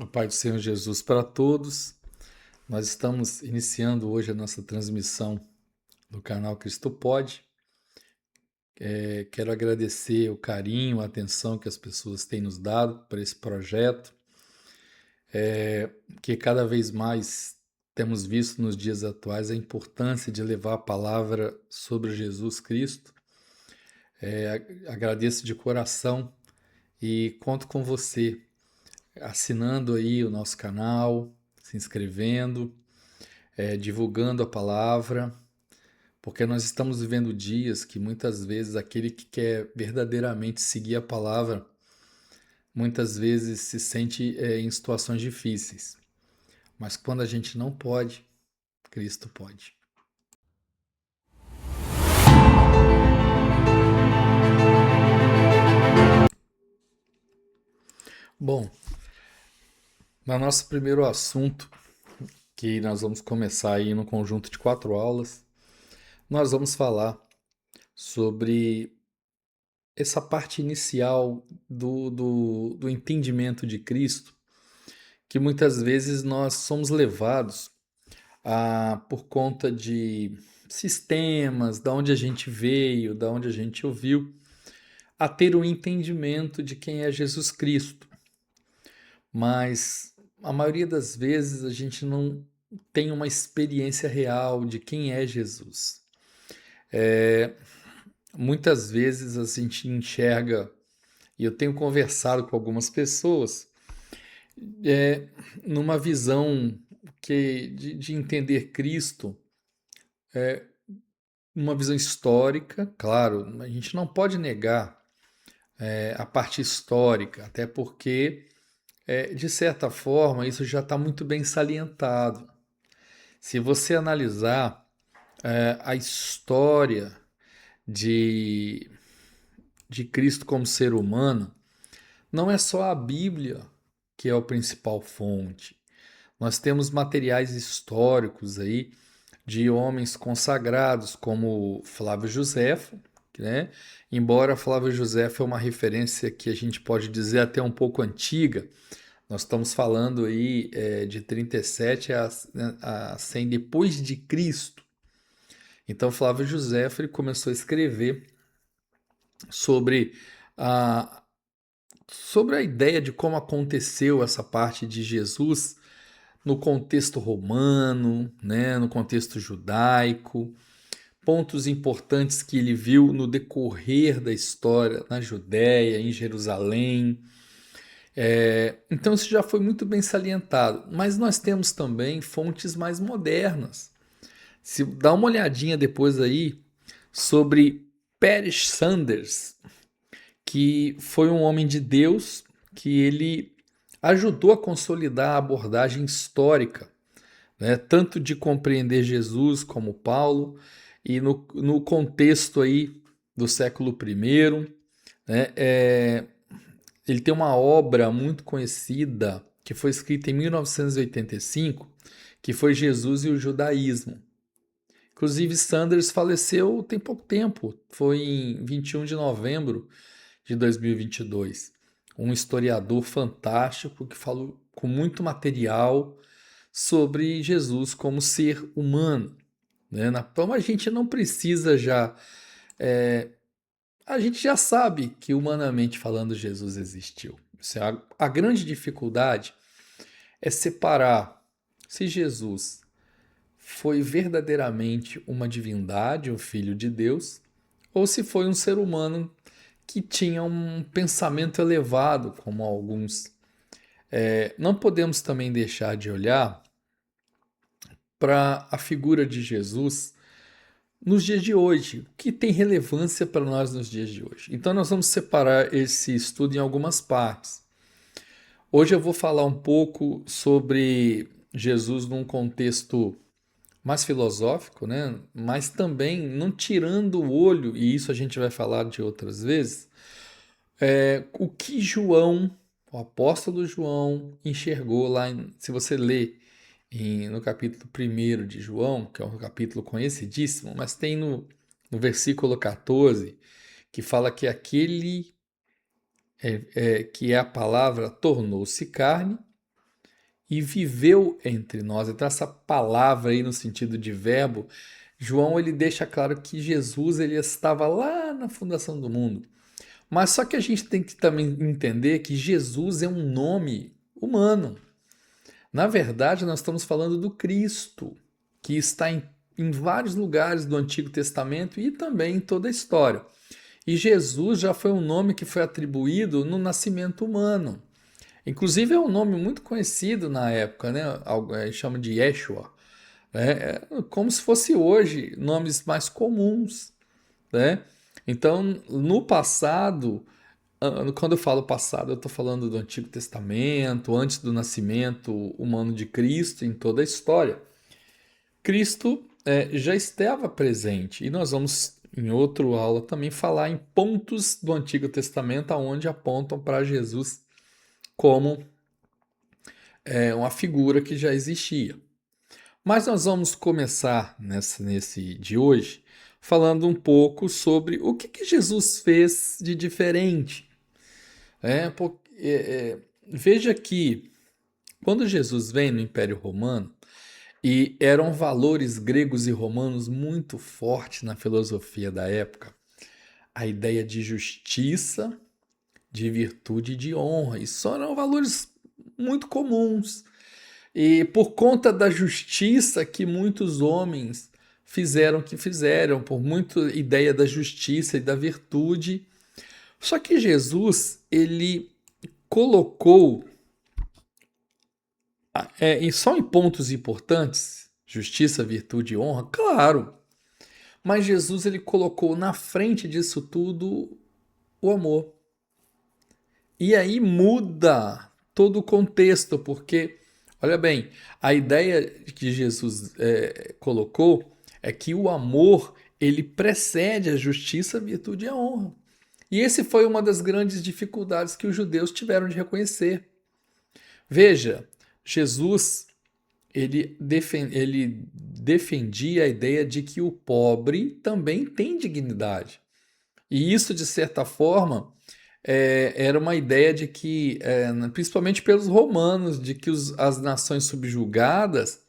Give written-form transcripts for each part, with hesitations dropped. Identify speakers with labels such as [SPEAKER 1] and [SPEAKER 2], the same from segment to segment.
[SPEAKER 1] A paz do Senhor Jesus para todos. Nós estamos iniciando hoje a nossa transmissão do canal Cristo Pode. Quero agradecer o carinho, a atenção que as pessoas têm nos dado para esse projeto, que cada vez mais temos visto nos dias atuais a importância de levar a palavra sobre Jesus Cristo. Agradeço de coração e conto com você assinando aí o nosso canal, se inscrevendo, divulgando a palavra, porque nós estamos vivendo dias que muitas vezes aquele que quer verdadeiramente seguir a palavra, muitas vezes se sente em situações difíceis. Mas quando a gente não pode, Cristo pode. Bom, no nosso primeiro assunto, que nós vamos começar aí no conjunto de 4 aulas, nós vamos falar sobre essa parte inicial do entendimento de Cristo, que muitas vezes nós somos levados por conta de sistemas, da onde a gente veio, da onde a gente ouviu, a ter um entendimento de quem é Jesus Cristo. Mas a maioria das vezes a gente não tem uma experiência real de quem é Jesus. Muitas vezes a gente enxerga, e eu tenho conversado com algumas pessoas, numa visão de entender Cristo, uma visão histórica, claro, a gente não pode negar a parte histórica, até porque, de certa forma, isso já está muito bem salientado. Se você analisar a história de, de Cristo como ser humano, não é só a Bíblia que é a principal fonte. Nós temos materiais históricos aí de homens consagrados como Flávio Josefo, né? Embora Flávio Josefo é uma referência que a gente pode dizer até um pouco antiga, nós estamos falando aí de 37 a 100 depois de Cristo. Então Flávio Josefo ele começou a escrever sobre a, sobre a ideia de como aconteceu essa parte de Jesus no contexto romano, né, no contexto judaico, pontos importantes que ele viu no decorrer da história na Judéia, em Jerusalém. Então isso já foi muito bem salientado, mas nós temos também fontes mais modernas. Se dá uma olhadinha depois aí sobre Parish Sanders, que foi um homem de Deus que ele ajudou a consolidar a abordagem histórica, né, tanto de compreender Jesus como Paulo, e no contexto aí do século I, né, ele tem uma obra muito conhecida que foi escrita em 1985, que foi Jesus e o Judaísmo. Inclusive, Sanders faleceu tem pouco tempo, foi em 21 de novembro de 2022. Um historiador fantástico que falou com muito material sobre Jesus como ser humano, né? Então a gente não precisa já. A gente já sabe que, humanamente falando, Jesus existiu. A grande dificuldade é separar se Jesus foi verdadeiramente uma divindade, um filho de Deus, ou se foi um ser humano que tinha um pensamento elevado, como alguns. Não podemos também deixar de olhar para a figura de Jesus nos dias de hoje, que tem relevância para nós nos dias de hoje. Então, nós vamos separar esse estudo em algumas partes. Hoje eu vou falar um pouco sobre Jesus num contexto mais filosófico, né? Mas também não tirando o olho, e isso a gente vai falar de outras vezes, o que João, o apóstolo João, enxergou lá, se você ler no capítulo 1 de João, que é um capítulo conhecidíssimo, mas tem no versículo 14, que fala que aquele que é a palavra tornou-se carne e viveu entre nós. Então essa palavra aí no sentido de verbo, João ele deixa claro que Jesus ele estava lá na fundação do mundo. Mas só que a gente tem que também entender que Jesus é um nome humano. Na verdade, nós estamos falando do Cristo, que está em vários lugares do Antigo Testamento e também em toda a história. E Jesus já foi um nome que foi atribuído no nascimento humano. Inclusive é um nome muito conhecido na época, né? Chama de Yeshua. É como se fosse hoje nomes mais comuns, né? Então, no passado, quando eu falo passado, eu estou falando do Antigo Testamento, antes do nascimento humano de Cristo, em toda a história. Cristo já estava presente e nós vamos, em outra aula, também falar em pontos do Antigo Testamento onde apontam para Jesus como uma figura que já existia. Mas nós vamos começar nesse de hoje falando um pouco sobre o que Jesus fez de diferente. Veja que quando Jesus vem no Império Romano, e eram valores gregos e romanos muito fortes na filosofia da época, a ideia de justiça, de virtude e de honra. Isso eram valores muito comuns. E por conta da justiça que muitos homens fizeram o que fizeram, por muita ideia da justiça e da virtude. Só que Jesus, ele colocou só em pontos importantes, justiça, virtude e honra, claro. Mas Jesus ele colocou na frente disso tudo o amor. E aí muda todo o contexto, porque, olha bem, a ideia que Jesus colocou é que o amor ele precede a justiça, a virtude e a honra. E esse foi uma das grandes dificuldades que os judeus tiveram de reconhecer. Veja, Jesus ele defendia a ideia de que o pobre também tem dignidade. E isso, de certa forma, era uma ideia de que, principalmente pelos romanos, de que as nações subjugadas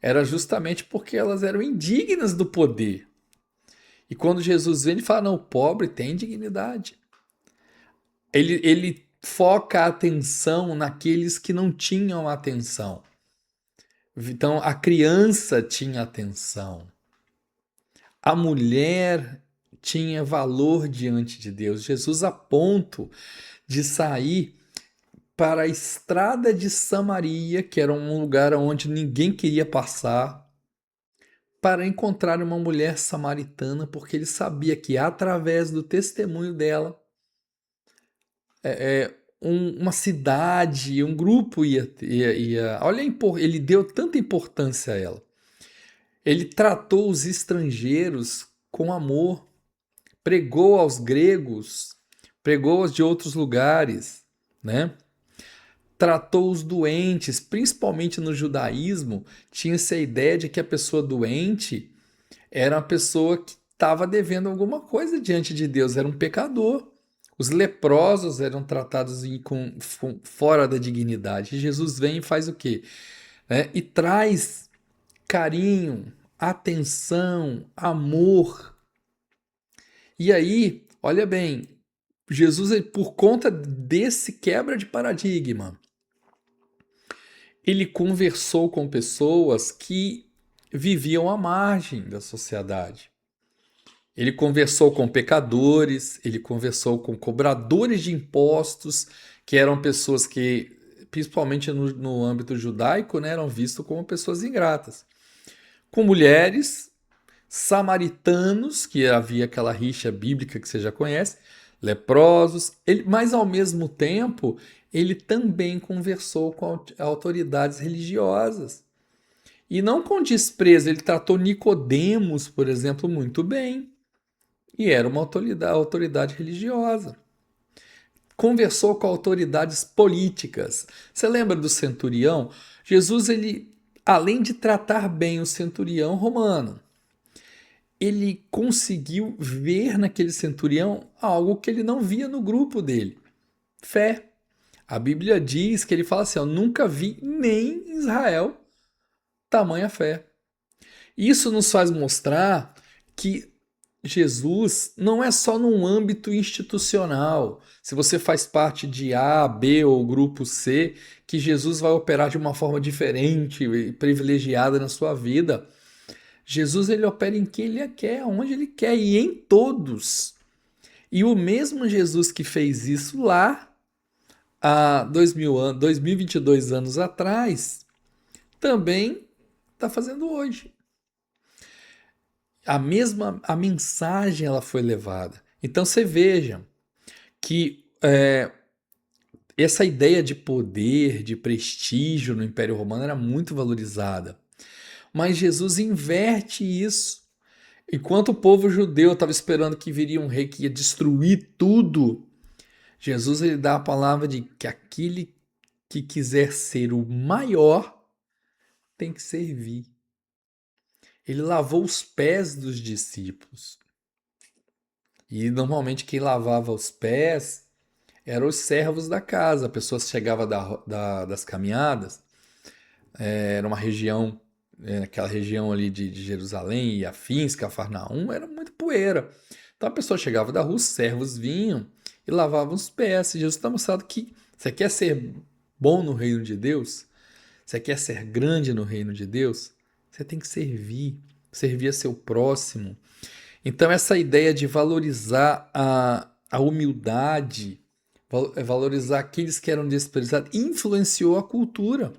[SPEAKER 1] era justamente porque elas eram indignas do poder. E quando Jesus vem, ele fala: não, o pobre tem dignidade. Ele foca a atenção naqueles que não tinham atenção. Então, a criança tinha atenção. A mulher tinha valor diante de Deus. Jesus, a ponto de sair para a estrada de Samaria, que era um lugar onde ninguém queria passar, para encontrar uma mulher samaritana, porque ele sabia que através do testemunho dela, uma cidade, um grupo ia. Olha, ele deu tanta importância a ela. Ele tratou os estrangeiros com amor, pregou aos gregos, pregou aos de outros lugares, né? Tratou os doentes, principalmente no judaísmo, tinha-se a ideia de que a pessoa doente era uma pessoa que estava devendo alguma coisa diante de Deus, era um pecador. Os leprosos eram tratados fora da dignidade. E Jesus vem e faz o quê? E traz carinho, atenção, amor. E aí, olha bem, Jesus, por conta desse quebra de paradigma, ele conversou com pessoas que viviam à margem da sociedade. Ele conversou com pecadores, ele conversou com cobradores de impostos, que eram pessoas que, principalmente no âmbito judaico, né, eram vistos como pessoas ingratas. Com mulheres, samaritanos, que havia aquela rixa bíblica que você já conhece, leprosos, mas ao mesmo tempo ele também conversou com autoridades religiosas. E não com desprezo, ele tratou Nicodemos, por exemplo, muito bem. E era uma autoridade religiosa. Conversou com autoridades políticas. Você lembra do centurião? Jesus, ele, além de tratar bem o centurião romano, ele conseguiu ver naquele centurião algo que ele não via no grupo dele: fé. A Bíblia diz que ele fala assim, ó, nunca vi nem em Israel tamanha fé. Isso nos faz mostrar que Jesus não é só num âmbito institucional. Se você faz parte de A, B ou grupo C, que Jesus vai operar de uma forma diferente e privilegiada na sua vida. Jesus ele opera em quem ele quer, onde ele quer e em todos. E o mesmo Jesus que fez isso lá há 2000 anos, 2022 anos atrás, também está fazendo hoje. A mensagem ela foi levada. Então você veja que essa ideia de poder, de prestígio no Império Romano era muito valorizada. Mas Jesus inverte isso. Enquanto o povo judeu estava esperando que viria um rei que ia destruir tudo, Jesus ele dá a palavra de que aquele que quiser ser o maior tem que servir. Ele lavou os pés dos discípulos. E normalmente quem lavava os pés eram os servos da casa. A pessoa chegava das caminhadas, era uma região, aquela região ali de Jerusalém e afins, Cafarnaum, era muito poeira. Então a pessoa chegava da rua, os servos vinham e lavavam os pés. E Jesus está mostrando que você quer ser bom no reino de Deus, você quer ser grande no reino de Deus, você tem que servir a seu próximo. Então, essa ideia de valorizar a humildade, valorizar aqueles que eram desprezados, influenciou a cultura.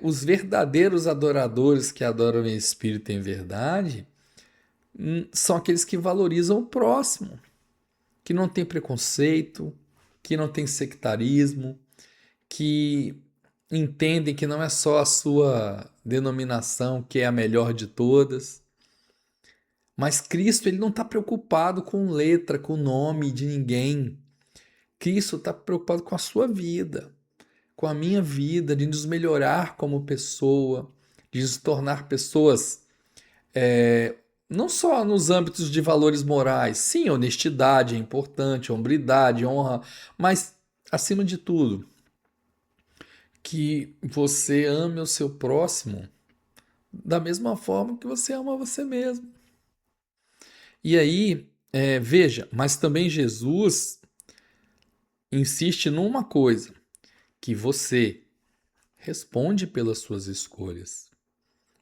[SPEAKER 1] Os verdadeiros adoradores que adoram em espírito e em verdade são aqueles que valorizam o próximo, que não tem preconceito, que não tem sectarismo, que entendem que não é só a sua denominação que é a melhor de todas. Mas Cristo ele não está preocupado com letra, com nome de ninguém. Cristo está preocupado com a sua vida, com a minha vida, de nos melhorar como pessoa, de nos tornar pessoas não só nos âmbitos de valores morais. Sim, honestidade é importante, hombridade, honra, mas acima de tudo, que você ame o seu próximo da mesma forma que você ama você mesmo. E aí, veja, mas também Jesus insiste numa coisa, que você responde pelas suas escolhas.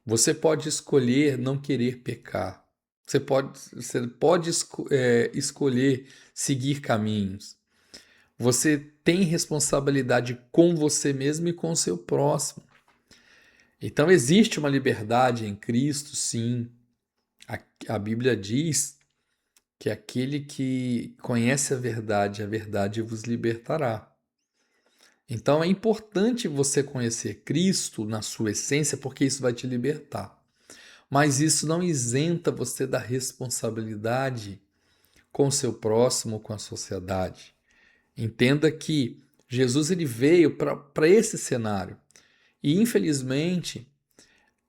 [SPEAKER 1] Você pode escolher não querer pecar. Você pode escolher seguir caminhos. Você tem responsabilidade com você mesmo e com o seu próximo. Então existe uma liberdade em Cristo, sim. A Bíblia diz que aquele que conhece a verdade vos libertará. Então é importante você conhecer Cristo na sua essência, porque isso vai te libertar. Mas isso não isenta você da responsabilidade com o seu próximo, com a sociedade. Entenda que Jesus ele veio para esse cenário. E infelizmente,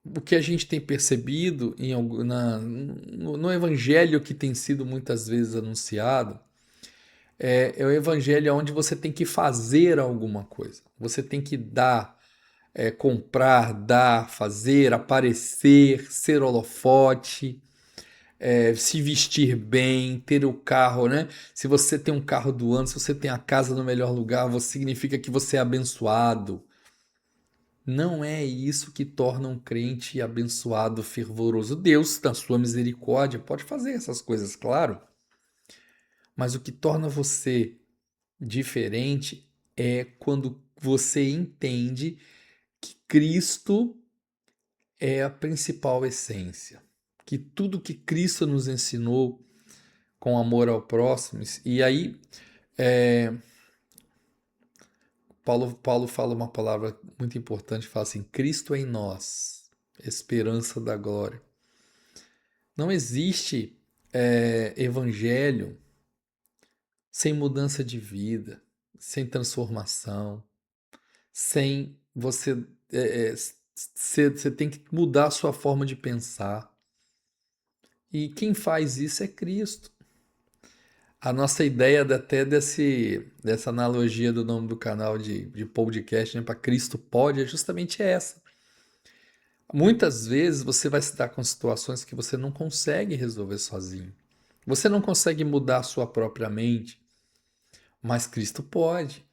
[SPEAKER 1] o que a gente tem percebido no evangelho que tem sido muitas vezes anunciado é o evangelho onde você tem que fazer alguma coisa. Você tem que dar, comprar, dar, fazer, aparecer, ser holofote, se vestir bem, ter o carro, né? Se você tem um carro do ano, se você tem a casa no melhor lugar, significa que você é abençoado. Não é isso que torna um crente abençoado, fervoroso. Deus, na sua misericórdia, pode fazer essas coisas, claro. Mas o que torna você diferente é quando você entende que Cristo é a principal essência. Que tudo que Cristo nos ensinou com amor ao próximo, e aí Paulo fala uma palavra muito importante, fala assim, Cristo em nós, esperança da glória. Não existe evangelho sem mudança de vida, sem transformação, sem você tem que mudar a sua forma de pensar. E quem faz isso é Cristo. A nossa ideia até dessa analogia do nome do canal de podcast, né, para Cristo Pode, é justamente essa. Muitas vezes você vai se dar com situações que você não consegue resolver sozinho. Você não consegue mudar a sua própria mente, mas Cristo pode.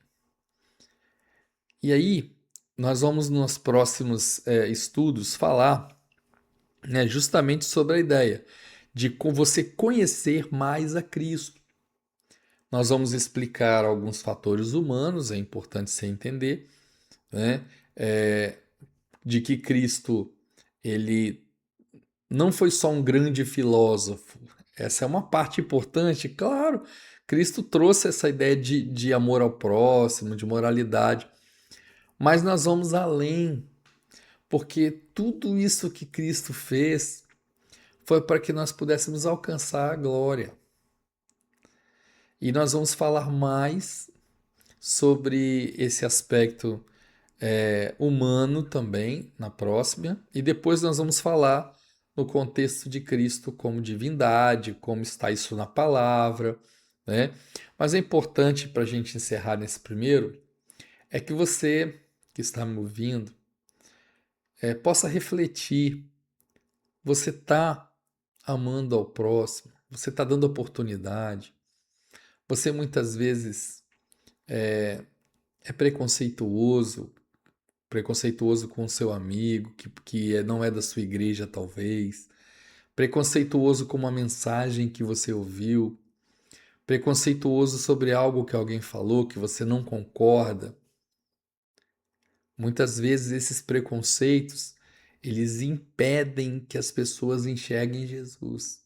[SPEAKER 1] E aí, nós vamos nos próximos estudos falar, né, justamente sobre a ideia de você conhecer mais a Cristo. Nós vamos explicar alguns fatores humanos, é importante você entender, né, de que Cristo ele não foi só um grande filósofo. Essa é uma parte importante, claro. Cristo trouxe essa ideia de amor ao próximo, de moralidade, mas nós vamos além, porque tudo isso que Cristo fez foi para que nós pudéssemos alcançar a glória. E nós vamos falar mais sobre esse aspecto humano também na próxima, e depois nós vamos falar no contexto de Cristo como divindade, como está isso na palavra, né? Mas é importante para a gente encerrar nesse primeiro, é que você que está me ouvindo possa refletir. Você está amando ao próximo? Você está dando oportunidade? Você muitas vezes é preconceituoso, preconceituoso com o seu amigo, que não é da sua igreja, talvez, preconceituoso com uma mensagem que você ouviu, preconceituoso sobre algo que alguém falou que você não concorda. Muitas vezes esses preconceitos, eles impedem que as pessoas enxerguem Jesus.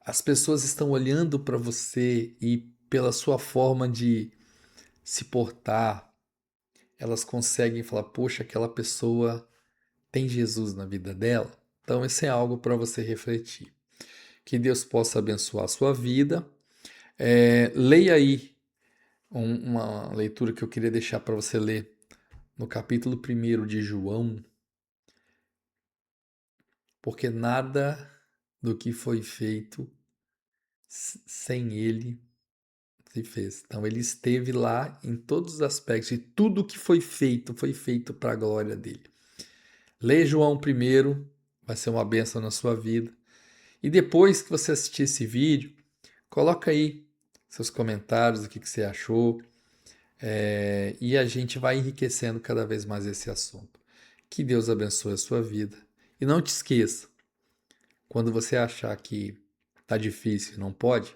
[SPEAKER 1] As pessoas estão olhando para você e pela sua forma de se portar, elas conseguem falar: poxa, aquela pessoa tem Jesus na vida dela? Então, isso é algo para você refletir. Que Deus possa abençoar a sua vida. Leia aí uma leitura que eu queria deixar para você ler no capítulo 1 de João, porque nada do que foi feito sem ele se fez. Então ele esteve lá em todos os aspectos e tudo que foi feito para a glória dele. Leia João primeiro, vai ser uma bênção na sua vida. E depois que você assistir esse vídeo, coloca aí seus comentários, o que você achou, e a gente vai enriquecendo cada vez mais esse assunto. Que Deus abençoe a sua vida. E não te esqueça, quando você achar que está difícil e não pode,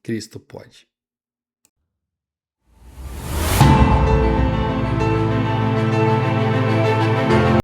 [SPEAKER 1] Cristo pode.